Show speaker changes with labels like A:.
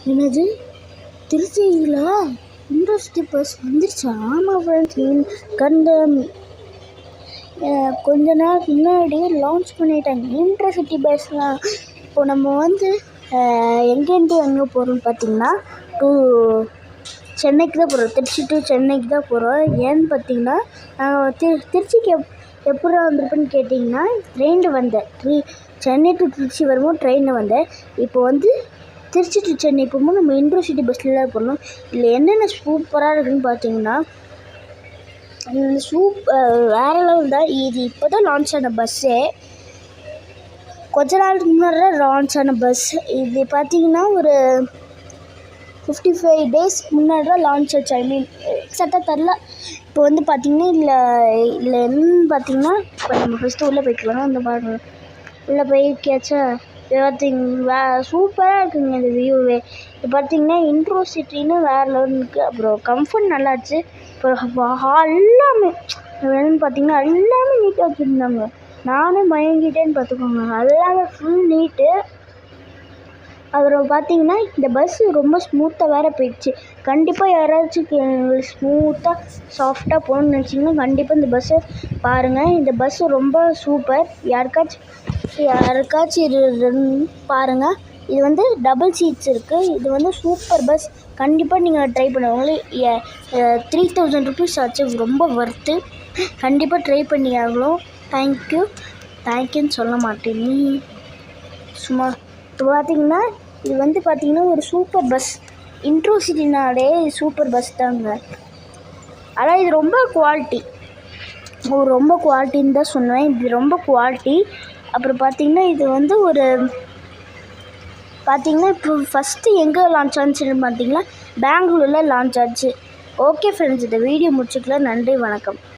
A: என்னது திருச்சியில் இன்ட்ரஸ்டி பஸ் வந்துருச்சு? ஆமாம் ஃப்ரெண்ட்ஸ், கொஞ்ச நேரம் முன்னாடி லான்ச் பண்ணிட்டாங்க இன்டர்சிட்டி பஸ்லாம். இப்போ நம்ம எங்கேருந்து எங்கே போகிறோம்னு பார்த்தீங்கன்னா சென்னைக்கு தான் போகிறோம். திருச்சி டு சென்னைக்கு தான் போகிறோம். ஏன்னு பார்த்தீங்கன்னா நாங்கள் திருச்சிக்கு எப்படி வந்திருப்பேன்னு கேட்டிங்கன்னா ட்ரெயினில் வந்தேன். சென்னை டு திருச்சி வரும்போது ட்ரெயினில் வந்தேன். இப்போ திருச்சி டு சென்னை போகும்போது நம்ம இன்டர்சிட்டி பஸ்ஸில் தான் போகணும். இதில் என்னென்ன சூப்பராக இருக்குதுன்னு பார்த்தீங்கன்னா வேறு லெவல் தான். இது இப்போ தான் லான்ச் ஆன பஸ்ஸே. கொஞ்ச நாளுக்கு முன்னாடி தான் லான்ச் ஆன பஸ். இது பார்த்தீங்கன்னா ஒரு 55 days முன்னாடி தான் லான்ச் ஆச்சு. ஐ மீன் எக்ஸாக்டாக தெரில. இப்போ பார்த்தீங்கன்னா இல்லை என்னன்னு பார்த்தீங்கன்னா இப்போ நம்ம ஃபஸ்ட்டு உள்ளே போய்க்கலாம். அந்த பாருங்க, உள்ளே போய்க்காச்சா சூப்பராக இருக்குங்க இந்த வியூவே. இப்போ பார்த்தீங்கன்னா இன்ட்ரோசிட்டின்னு வேறு லெவல் இருக்குது. அப்புறம் கம்ஃபர்ட் நல்லாச்சு. இப்போ எல்லாமே என்னென்னு பார்த்தீங்கன்னா எல்லாமே நீட்டாக வச்சுருந்தாங்க. நானும் மயங்கிட்டேன்னு பார்த்துக்கோங்க. எல்லாமே ஃபுல் நீட்டு. அப்புறம் பார்த்தீங்கன்னா இந்த பஸ்ஸு ரொம்ப ஸ்மூத்தாக வேறு போயிடுச்சு. கண்டிப்பாக யாராச்சும் ஸ்மூத்தாக சாஃப்டாக போகணுன்னு நினச்சிங்கன்னா கண்டிப்பாக இந்த பஸ்ஸை பாருங்கள். இந்த பஸ்ஸு ரொம்ப சூப்பர். யாருக்காச்சும் பாருங்கள். இது டபுள் சீட்ஸ் இருக்குது. இது சூப்பர் பஸ். கண்டிப்பாக நீங்கள் ட்ரை பண்ணுவாங்களே. 3000 rupees ஆச்சு. ரொம்ப ஒர்த்து. கண்டிப்பாக ட்ரை பண்ணி ஆகணும். தேங்க்யூன்னு சொல்ல மாட்டேன். சும்மா இப்போ பார்த்தீங்கன்னா இது பார்த்தீங்கன்னா ஒரு சூப்பர் பஸ். இன்ட்ரோசிட்டினாலே சூப்பர் பஸ் தாங்க. ஆனால் இது ரொம்ப குவாலிட்டின்னு தான் சொன்னேன். இது ரொம்ப குவாலிட்டி. அப்புறம் பார்த்தீங்கன்னா இது ஒரு பார்த்தீங்கன்னா இப்போ ஃபஸ்ட்டு எங்கே லான்ச் ஆச்சுன்னு பார்த்தீங்கன்னா பெங்களூரில் லான்ச் ஆச்சு. ஓகே ஃப்ரெண்ட்ஸ், இந்த வீடியோ முடிச்சுக்கலாம். நன்றி, வணக்கம்.